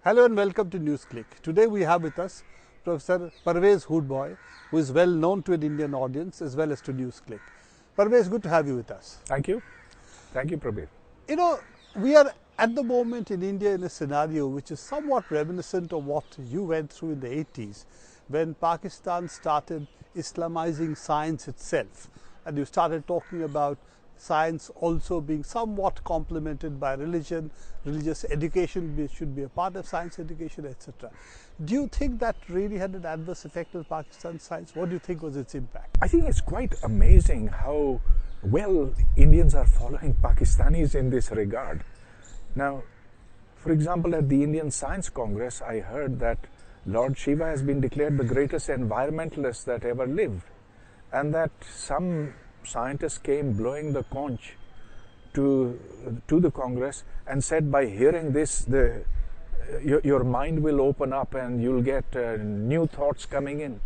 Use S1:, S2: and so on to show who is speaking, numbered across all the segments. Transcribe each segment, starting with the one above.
S1: Hello and welcome to Newsclick. Today we have with us Professor Pervez Hoodbhoy, who is well known to an Indian audience as well as to Newsclick. Pervez, good to have you with us.
S2: Thank you. Thank you, Prabir.
S1: You know, we are at the moment in India in a scenario which is somewhat reminiscent of what you went through in the 80s when Pakistan started Islamizing science itself, and you started talking about science also being somewhat complemented by religion, religious education should be a part of science education, etc. Do you think that really had an adverse effect on Pakistan's science? What do you think was its impact?
S2: I think it's quite amazing how well Indians are following Pakistanis in this regard. Now, for example, at the Indian Science Congress, I heard that Lord Shiva has been declared the greatest environmentalist that ever lived, and that some scientists came blowing the conch to the Congress and said, by hearing this, your mind will open up and you'll get new thoughts coming in.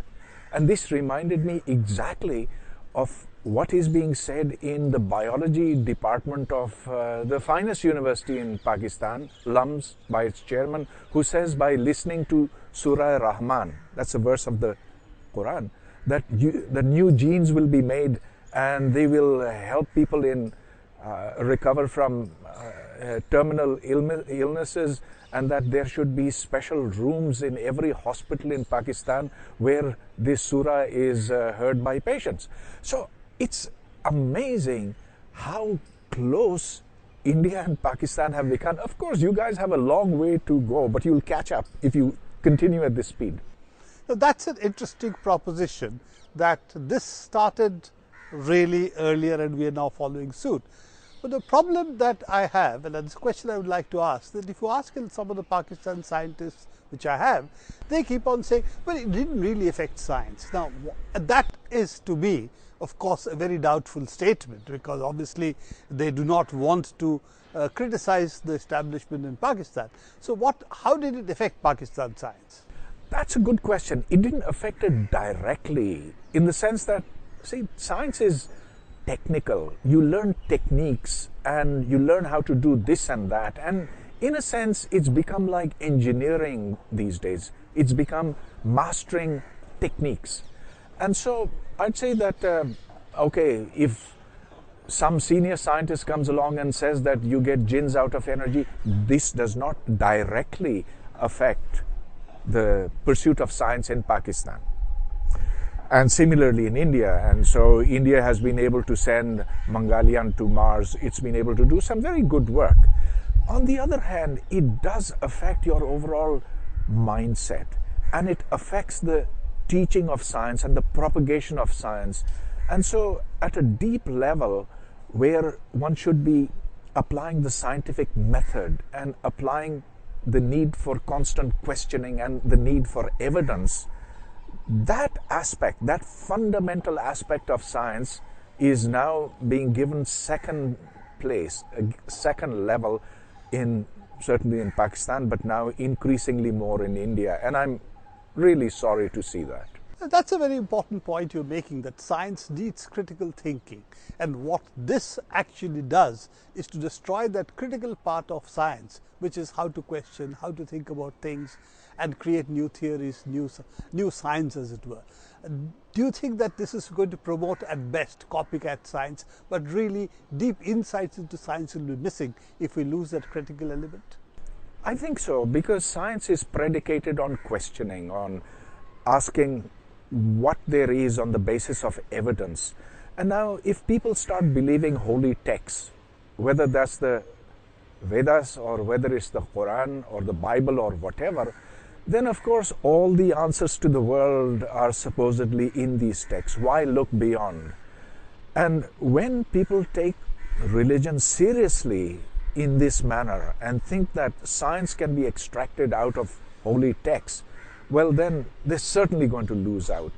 S2: And this reminded me exactly of what is being said in the biology department of the finest university in Pakistan, LUMS, by its chairman, who says by listening to Surah Rahman, that's a verse of the Quran, that the new genes will be made and they will help people in recover from terminal illnesses, and that there should be special rooms in every hospital in Pakistan where this surah is heard by patients. So it's amazing how close India and Pakistan have become. Of course, you guys have a long way to go, but you'll catch up if you continue at this speed.
S1: Now, that's an interesting proposition, that this started really earlier and we are now following suit. But the problem that I have, and that's a question I would like to ask, that if you ask some of the Pakistan scientists, which I have, they keep on saying, well, it didn't really affect science. Now, that is to me, of course, a very doubtful statement, because obviously they do not want to criticize the establishment in Pakistan. So how did it affect Pakistan science?
S2: That's a good question. It didn't affect it directly, in the sense that, see, science is technical. You learn techniques and you learn how to do this and that. And in a sense, it's become like engineering these days. It's become mastering techniques. And so I'd say that, okay, if some senior scientist comes along and says that you get jinns out of energy, this does not directly affect the pursuit of science in Pakistan. And similarly in India. And so India has been able to send Mangalyaan to Mars. It's been able to do some very good work. On the other hand, it does affect your overall mindset, and it affects the teaching of science and the propagation of science. And so at a deep level, where one should be applying the scientific method and applying the need for constant questioning and the need for evidence, that aspect, that fundamental aspect of science is now being given second place, second level, certainly in Pakistan, but now increasingly more in India. And I'm really sorry to see that.
S1: That's a very important point you're making, that science needs critical thinking. And what this actually does is to destroy that critical part of science, which is how to question, how to think about things and create new theories, new science, as it were. Do you think that this is going to promote at best copycat science, but really deep insights into science will be missing if we lose that critical element?
S2: I think so, because science is predicated on questioning, on asking what there is on the basis of evidence. And now if people start believing holy texts, whether that's the Vedas or whether it's the Quran or the Bible or whatever, then of course all the answers to the world are supposedly in these texts. Why look beyond? And when people take religion seriously in this manner and think that science can be extracted out of holy texts, well, then they're certainly going to lose out.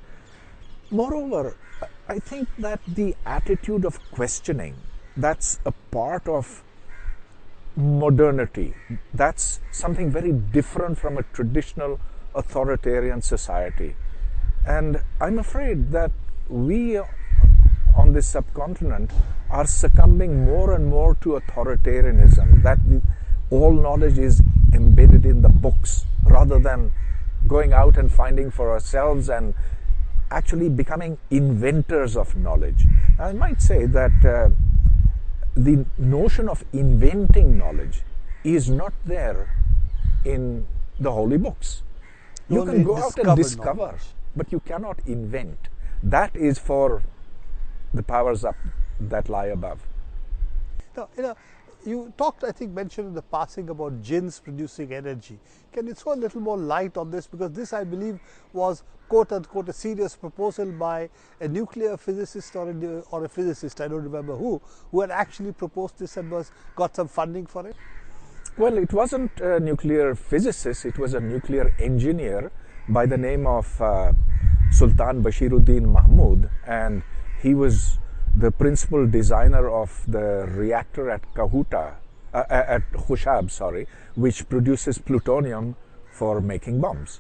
S2: Moreover, I think that the attitude of questioning, that's a part of modernity. That's something very different from a traditional authoritarian society. And I'm afraid that we on this subcontinent are succumbing more and more to authoritarianism, that all knowledge is embedded in the books rather than going out and finding for ourselves and actually becoming inventors of knowledge. I might say that the notion of inventing knowledge is not there in the holy books. You can go out and discover, knowledge, but you cannot invent. That is for the powers up that lie above.
S1: Now, you talked, I think, mentioned in the passing about jinns producing energy. Can you throw a little more light on this? Because this, I believe, was quote-unquote a serious proposal by a nuclear physicist or a physicist, I don't remember who had actually proposed this and got some funding for it.
S2: Well, it wasn't a nuclear physicist, it was a nuclear engineer by the name of Sultan Bashiruddin Mahmud, and he was the principal designer of the reactor at Khushab, which produces plutonium for making bombs.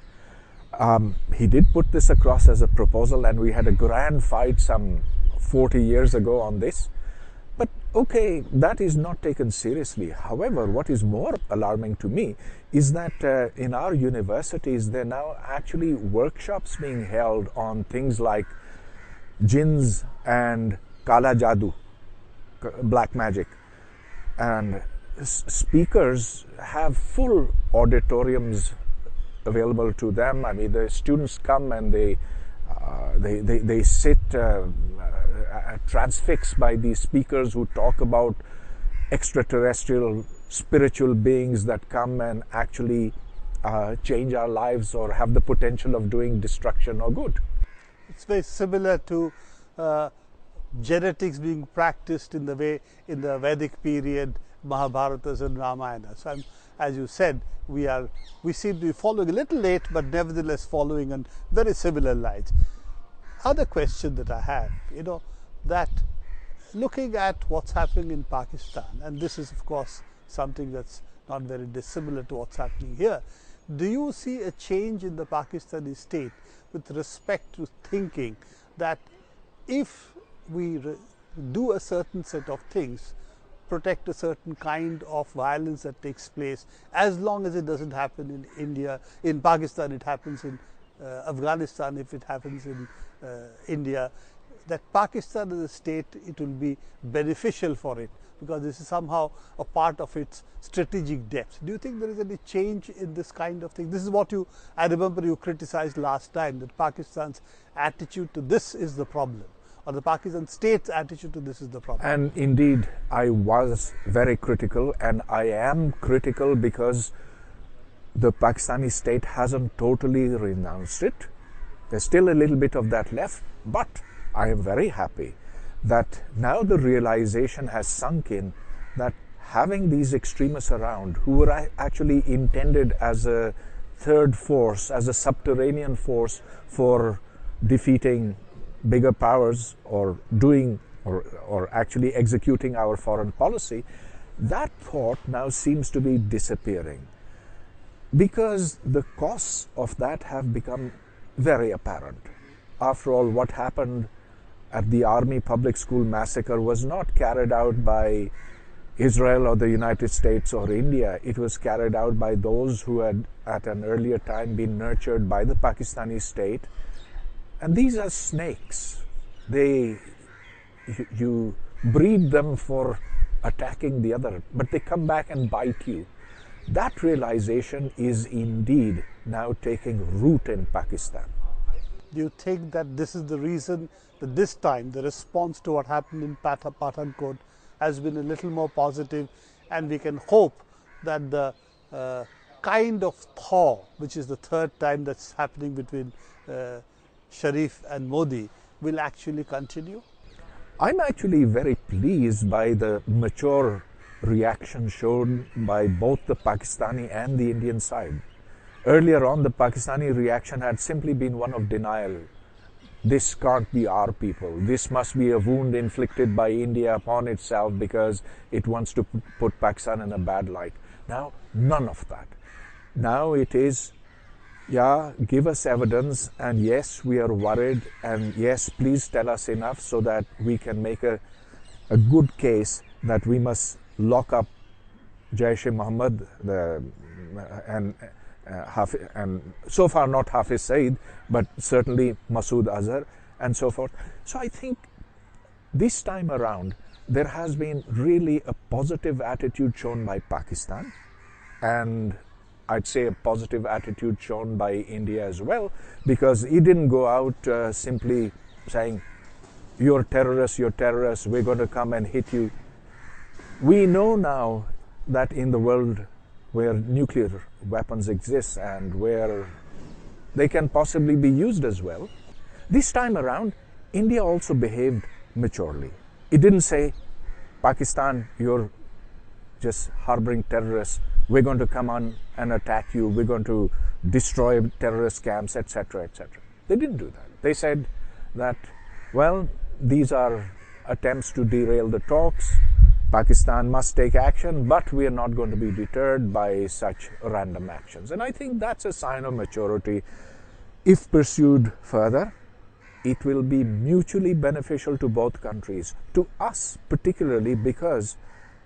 S2: He did put this across as a proposal, and we had a grand fight some 40 years ago on this. But okay, that is not taken seriously. However, what is more alarming to me is that in our universities, there are now actually workshops being held on things like jinns and Kala Jadoo, black magic. And speakers have full auditoriums available to them. I mean, the students come and they sit transfixed by these speakers who talk about extraterrestrial spiritual beings that come and actually change our lives or have the potential of doing destruction or good.
S1: It's very similar to genetics being practiced in the way in the Vedic period, Mahabharatas and Ramayana. So as you said, we seem to be following a little late, but nevertheless following on very similar lines. Other question that I have, that looking at what's happening in Pakistan, and this is of course something that's not very dissimilar to what's happening here, do you see a change in the Pakistani state with respect to thinking that if we do a certain set of things, protect a certain kind of violence that takes place, as long as it doesn't happen in India, in Pakistan it happens in Afghanistan, if it happens in India, that Pakistan as a state, it will be beneficial for it because this is somehow a part of its strategic depth. Do you think there is any change in this kind of thing? This is what I remember you criticized last time, that Pakistan's attitude to this is the problem, or the Pakistan state's attitude to this is the problem.
S2: And indeed, I was very critical, and I am critical because the Pakistani state hasn't totally renounced it. There's still a little bit of that left, but I am very happy that now the realization has sunk in that having these extremists around who were actually intended as a third force, as a subterranean force for defeating bigger powers or doing or actually executing our foreign policy, that thought now seems to be disappearing because the costs of that have become very apparent. After all, what happened at the Army Public School massacre was not carried out by Israel or the United States or India. It was carried out by those who had at an earlier time been nurtured by the Pakistani state. And these are snakes. You breed them for attacking the other, but they come back and bite you. That realization is indeed now taking root in Pakistan.
S1: Do you think that this is the reason that this time the response to what happened in Pathankot has been a little more positive, and we can hope that the kind of thaw, which is the third time that's happening between Sharif and Modi, will actually continue?
S2: I'm actually very pleased by the mature reaction shown by both the Pakistani and the Indian side. Earlier on, the Pakistani reaction had simply been one of denial. This can't be our people. This must be a wound inflicted by India upon itself because it wants to put Pakistan in a bad light. Now, none of that. Now it is, yeah, give us evidence, and yes, we are worried, and yes, please tell us enough so that we can make a good case that we must lock up Jaish-e-Mohammed, and so far not Hafiz Saeed, but certainly Masood Azhar and so forth. So I think this time around there has been really a positive attitude shown by Pakistan, and I'd say a positive attitude shown by India as well, because he didn't go out simply saying, you're terrorists, we're going to come and hit you. We know now that in the world where nuclear weapons exist and where they can possibly be used as well, this time around, India also behaved maturely. It didn't say, Pakistan, you're just harboring terrorists, we're going to come on and attack you, we're going to destroy terrorist camps, etc., etc. They didn't do that. They said that, well, these are attempts to derail the talks, Pakistan must take action, but we are not going to be deterred by such random actions. And I think that's a sign of maturity. If pursued further, it will be mutually beneficial to both countries, to us particularly, because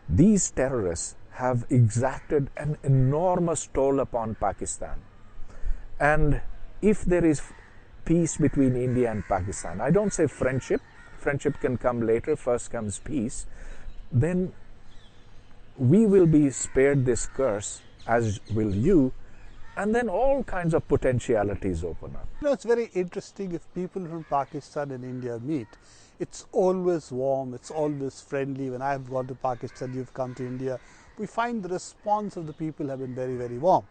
S2: these terrorists have exacted an enormous toll upon Pakistan. And if there is peace between India and Pakistan, I don't say friendship can come later, first comes peace, then we will be spared this curse, as will you, and then all kinds of potentialities open up.
S1: You know, it's very interesting. If people from Pakistan and India meet, it's always warm, it's always friendly. When I've gone to Pakistan, you've come to India, we find the response of the people have been very, very warm.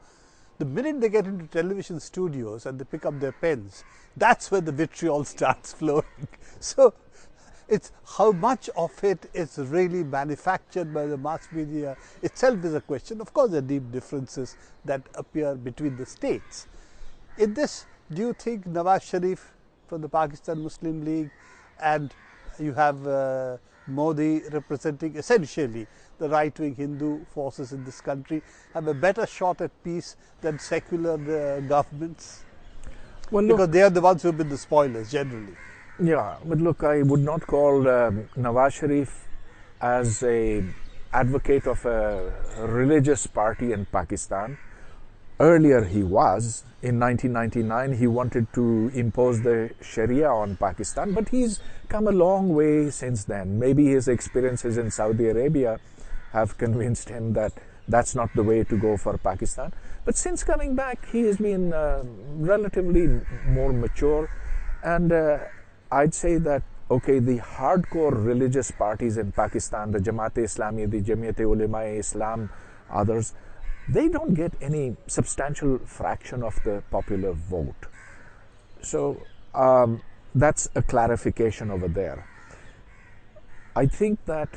S1: The minute they get into television studios and they pick up their pens, that's where the vitriol starts flowing. So it's how much of it is really manufactured by the mass media itself is a question. Of course, there are deep differences that appear between the states. In this, do you think Nawaz Sharif from the Pakistan Muslim League, and you have Modi representing essentially the right-wing Hindu forces in this country, have a better shot at peace than secular governments?
S2: Well,
S1: because they are the ones who have been the spoilers generally.
S2: Yeah, but look, I would not call Nawaz Sharif as an advocate of a religious party in Pakistan. Earlier he was. In 1999 he wanted to impose the Sharia on Pakistan, but he's come a long way since then. Maybe his experiences in Saudi Arabia have convinced him that that's not the way to go for Pakistan. But since coming back, he has been relatively more mature, and I'd say that, okay, the hardcore religious parties in Pakistan, the Jamaat-e-Islami, the Jamiyat-e-Ulema-e-Islam, others, they don't get any substantial fraction of the popular vote. So that's a clarification over there. I think that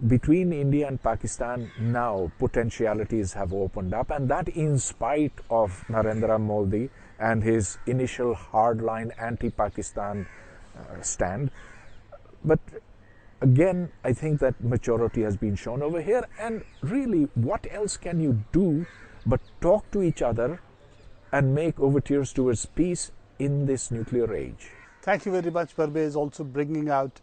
S2: between India and Pakistan now potentialities have opened up, and that in spite of Narendra Modi and his initial hardline anti-Pakistan stand. But again, I think that maturity has been shown over here, and really what else can you do but talk to each other and make overtures towards peace in this nuclear age.
S1: Thank you very much, Pervez, also bringing out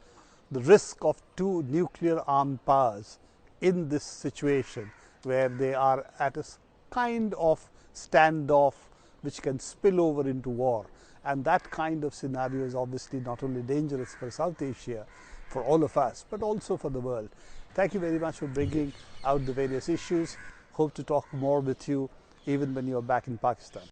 S1: the risk of two nuclear armed powers in this situation where they are at a kind of standoff which can spill over into war. And that kind of scenario is obviously not only dangerous for South Asia, for all of us, but also for the world. Thank you very much for bringing out the various issues. Hope to talk more with you even when you are back in Pakistan.